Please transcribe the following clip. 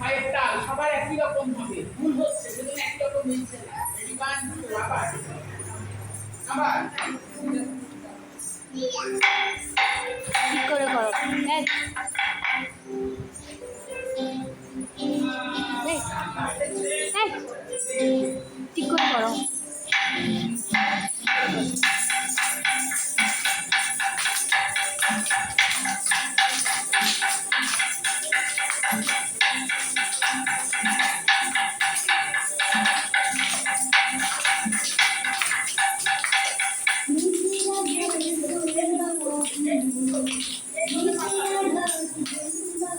মায়ের তাল সবার একই রকম হবে, ভুল হচ্ছে সেজন্য একই রকম মিলছে না। রিবান দুটো আবার আবার ঠিক করে করো। ঠিক করে করো।